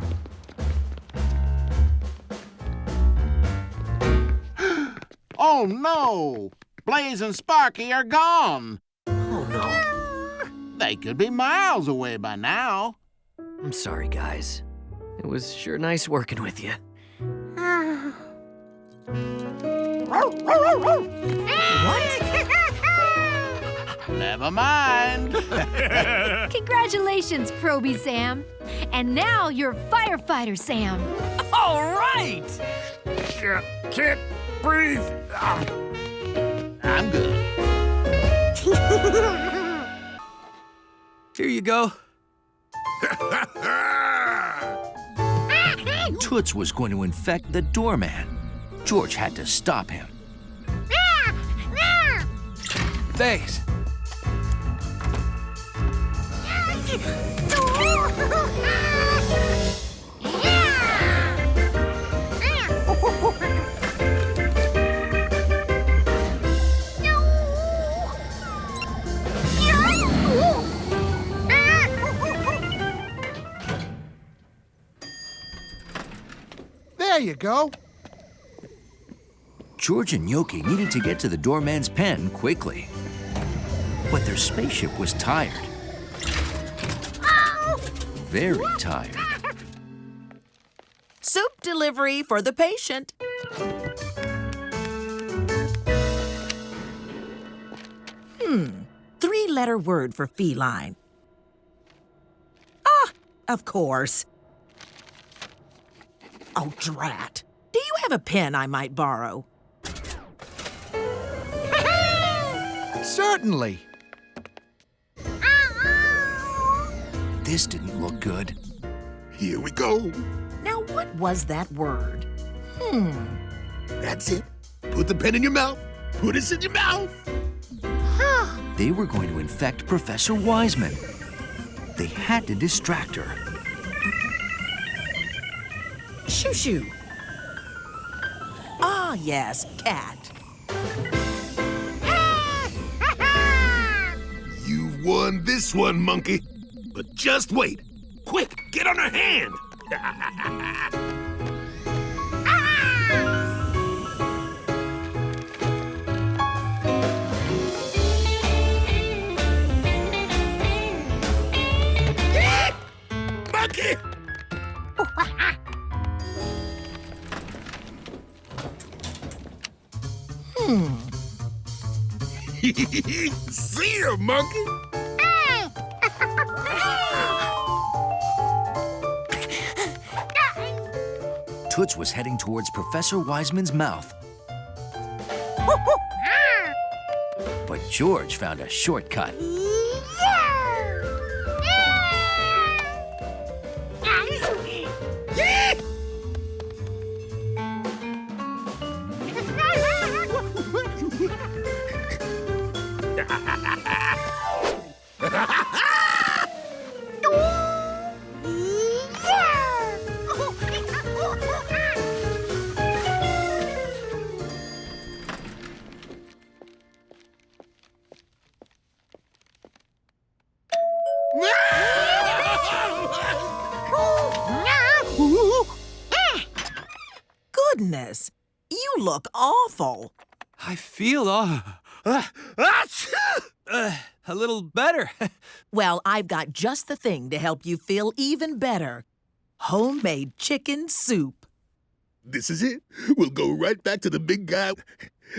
R: Oh, no. Blaze and Sparky are gone.
P: Oh, no.
R: They could be miles away by now.
P: I'm sorry, guys. It was sure nice working with you.
C: What?
R: Never mind.
S: Congratulations, Proby Sam. And now you're firefighter Sam.
P: All right!
O: Can't breathe.
R: I'm good.
P: Here you go.
A: Toots was going to infect the doorman. George had to stop him.
P: Thanks.
F: There you go.
A: George and Yoki needed to get to the doorman's pen quickly. But their spaceship was tired. Very tired.
M: Soup delivery for the patient. 3-letter word for feline. Ah, of course. Oh, drat. Do you have a pen I might borrow?
F: Certainly.
A: This didn't look good.
F: Here we go.
M: Now, what was that word?
F: That's it. Put the pen in your mouth. Put it in your mouth.
A: They were going to infect Professor Wiseman. They had to distract her.
M: Shoo-shoo. Ah, yes, cat.
F: You've won this one, monkey. But just wait. Quick, get on her hand. Monkey! See ya, monkey!
A: Toots was heading towards Professor Wiseman's mouth. But George found a shortcut.
T: this? You look awful.
L: I feel a little better.
T: Well, I've got just the thing to help you feel even better. Homemade chicken soup.
U: This is it. We'll go right back to the big guy.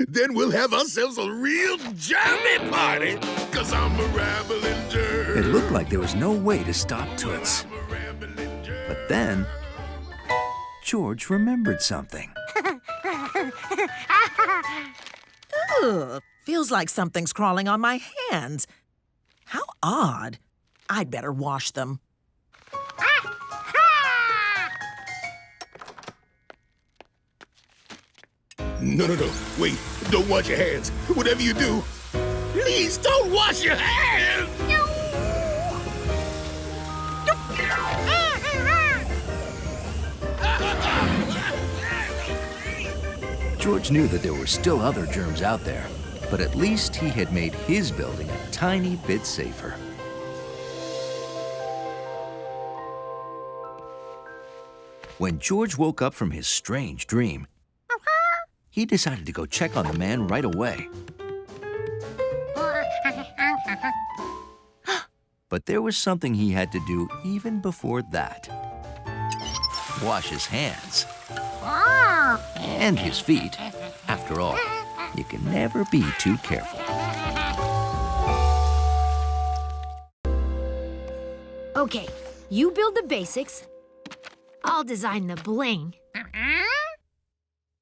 U: Then we'll have ourselves a real jammy party. 'Cause I'm a rambling germ.
A: It looked like there was no way to stop Toots. But then, George remembered something.
T: Ugh, feels like something's crawling on my hands. How odd. I'd better wash them.
U: No. Wait, don't wash your hands. Whatever you do, please don't wash your hands.
A: George knew that there were still other germs out there, but at least he had made his building a tiny bit safer. When George woke up from his strange dream, he decided to go check on the man right away. But there was something he had to do even before that. Wash his hands. And his feet. After all, you can never be too careful.
S: Okay, you build the basics. I'll design the bling.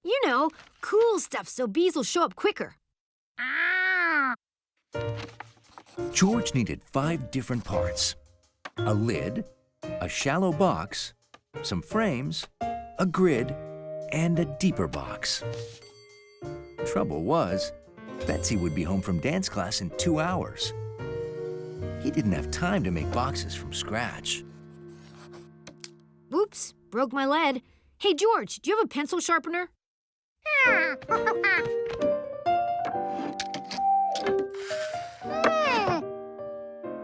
S: You know, cool stuff so bees will show up quicker.
A: George needed 5 different parts. A lid, a shallow box, some frames, a grid, and a deeper box. Trouble was, Betsy would be home from dance class in 2 hours. He didn't have time to make boxes from scratch.
S: Oops, broke my lead. Hey, George, do you have a pencil sharpener?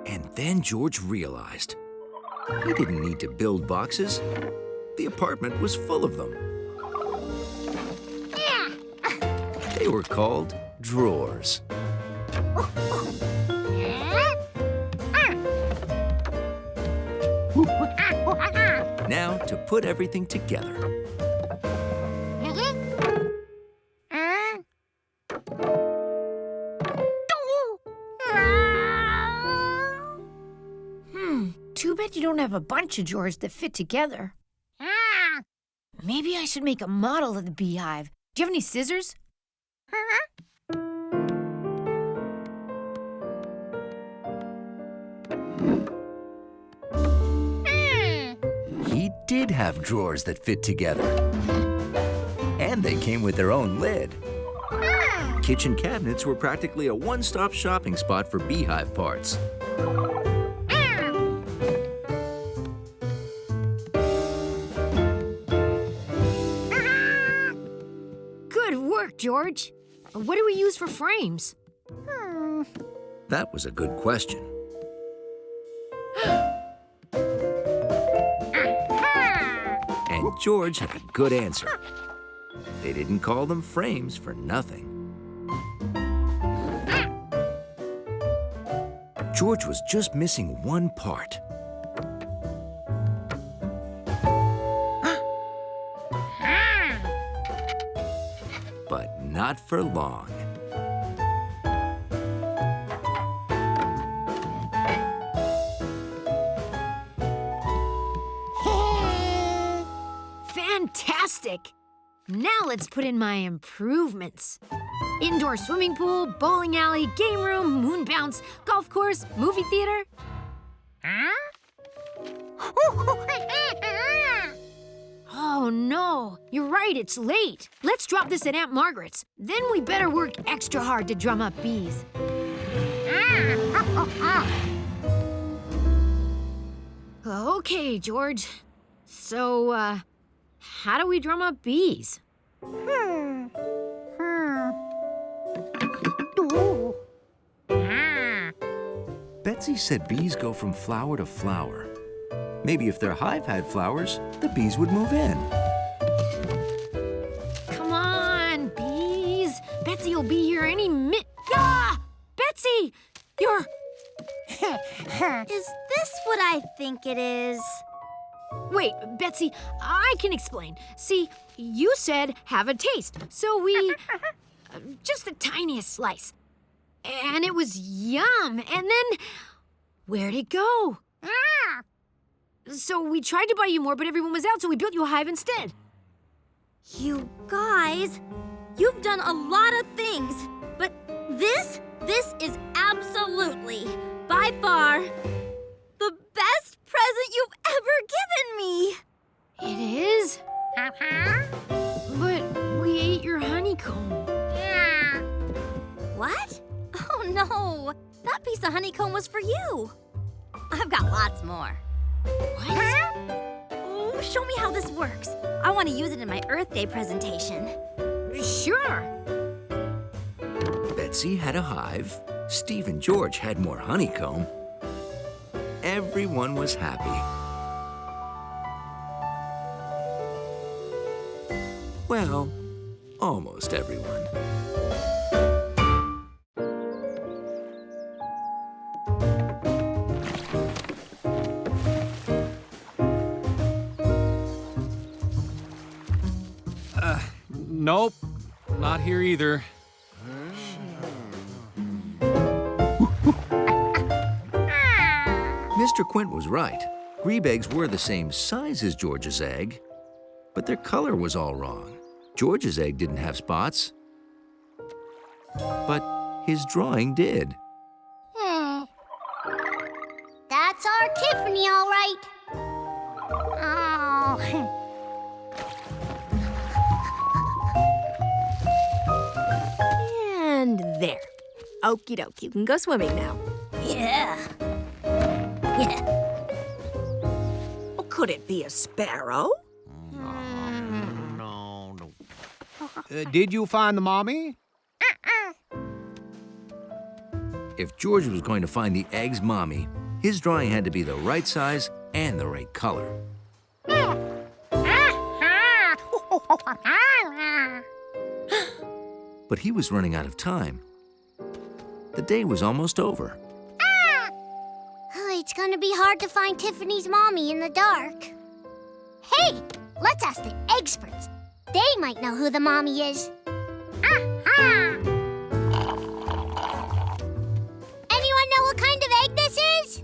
A: And then George realized he didn't need to build boxes. The apartment was full of them. They were called drawers. Now to put everything together.
S: Too bad you don't have a bunch of drawers that fit together. Maybe I should make a model of the beehive. Do you have any scissors?
A: He did have drawers that fit together. And they came with their own lid. Kitchen cabinets were practically a one-stop shopping spot for beehive parts.
S: Good work, George. What do we use for frames?
A: That was a good question. And George had a good answer. They didn't call them frames for nothing. George was just missing one part. But not for long.
S: Fantastic! Now let's put in my improvements. Indoor swimming pool, bowling alley, game room, moon bounce, golf course, movie theater. Oh no, you're right, it's late. Let's drop this at Aunt Margaret's. Then we better work extra hard to drum up bees. Okay, George. So, how do we drum up bees?
A: Betsy said bees go from flower to flower. Maybe if their hive had flowers, the bees would move in.
S: Come Betsy will be here any minute. Ah! Betsy! You're...
C: Is this what I think it is?
S: Wait, Betsy, I can explain. See, you said have a taste, so we... just the tiniest slice. And it was yum. And then, where'd it go? So we tried to buy you more, but everyone was out, so we built you a hive instead.
C: You guys, you've done a lot of things, but this is absolutely, by far, the best present you've ever given me.
S: It is? But we ate your honeycomb.
C: What? Oh no, that piece of honeycomb was for you. I've got lots more.
S: What?
C: Oh, show me how this works. I want to use it in my Earth Day presentation.
S: Sure.
A: Betsy had a hive. Steve and George had more honeycomb. Everyone was happy. Well, almost everyone.
L: Nope, not here either.
A: Mr. Quint was right. Grebe eggs were the same size as George's egg, but their color was all wrong. George's egg didn't have spots, but his drawing did.
C: That's our Tiffany, all right. Oh.
M: And there. Okie doke, you can go swimming now.
C: Yeah.
T: Oh, could it be a sparrow?
B: No. Did you find the mommy?
A: If George was going to find the egg's mommy, his drawing had to be the right size and the right color. But he was running out of time. The day was almost over.
C: It's gonna be hard to find Tiffany's mommy in the dark. Hey, let's ask the experts. They might know who the mommy is. Anyone know what kind of egg this is?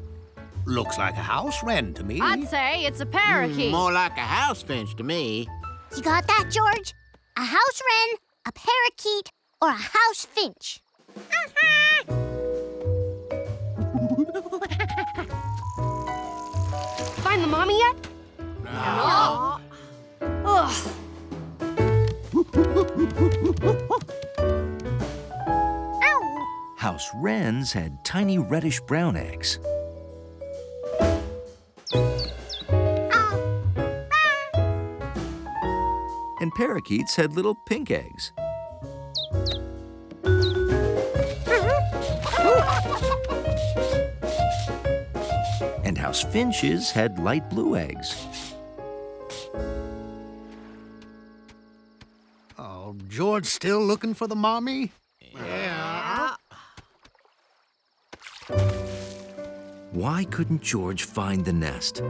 B: Looks like a house wren to me.
S: I'd say it's a parakeet.
R: More like a house finch to me.
C: You got that, George? A house wren, a parakeet, or a house finch?
D: Find the mommy yet?
C: No.
D: Ugh.
A: House wrens had tiny reddish-brown eggs. And parakeets had little pink eggs. And house finches had light blue eggs.
B: Oh, George still looking for the mommy?
R: Yeah.
A: Why couldn't George find the nest?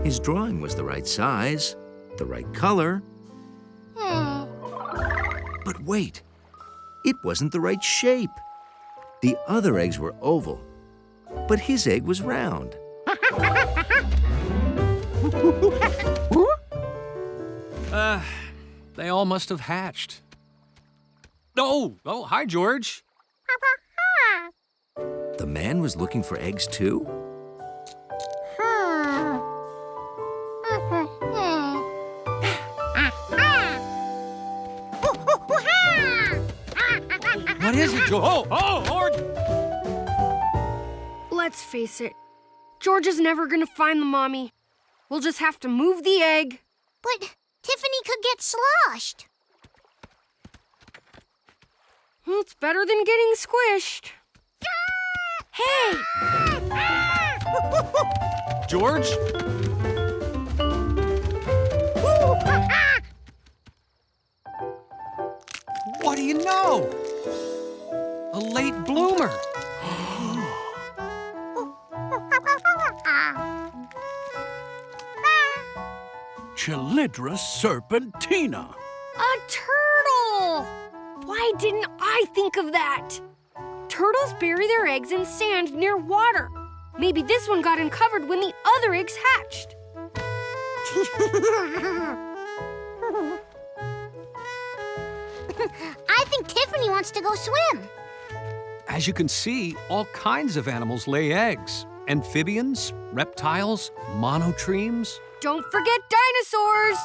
A: His drawing was the right size, the right color. But wait, it wasn't the right shape. The other eggs were oval, but his egg was round.
L: They all must have hatched. Oh, hi, George.
A: The man was looking for eggs too?
L: What is it, George? Oh, Lord!
D: Let's face it, George is never gonna find the mommy. We'll just have to move the egg.
C: But Tiffany could get sloshed.
D: Well, it's better than getting squished.
C: Hey!
L: George? What do you know? A late bloomer.
N: Chelidra serpentina.
D: A turtle! Why didn't I think of that? Turtles bury their eggs in sand near water. Maybe this one got uncovered when the other eggs hatched.
C: I think Tiffany wants to go swim.
L: As you can see, all kinds of animals lay eggs. Amphibians, reptiles, monotremes.
D: Don't forget dinosaurs!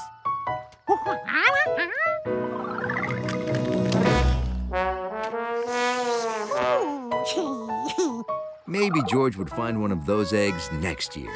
A: Maybe George would find one of those eggs next year.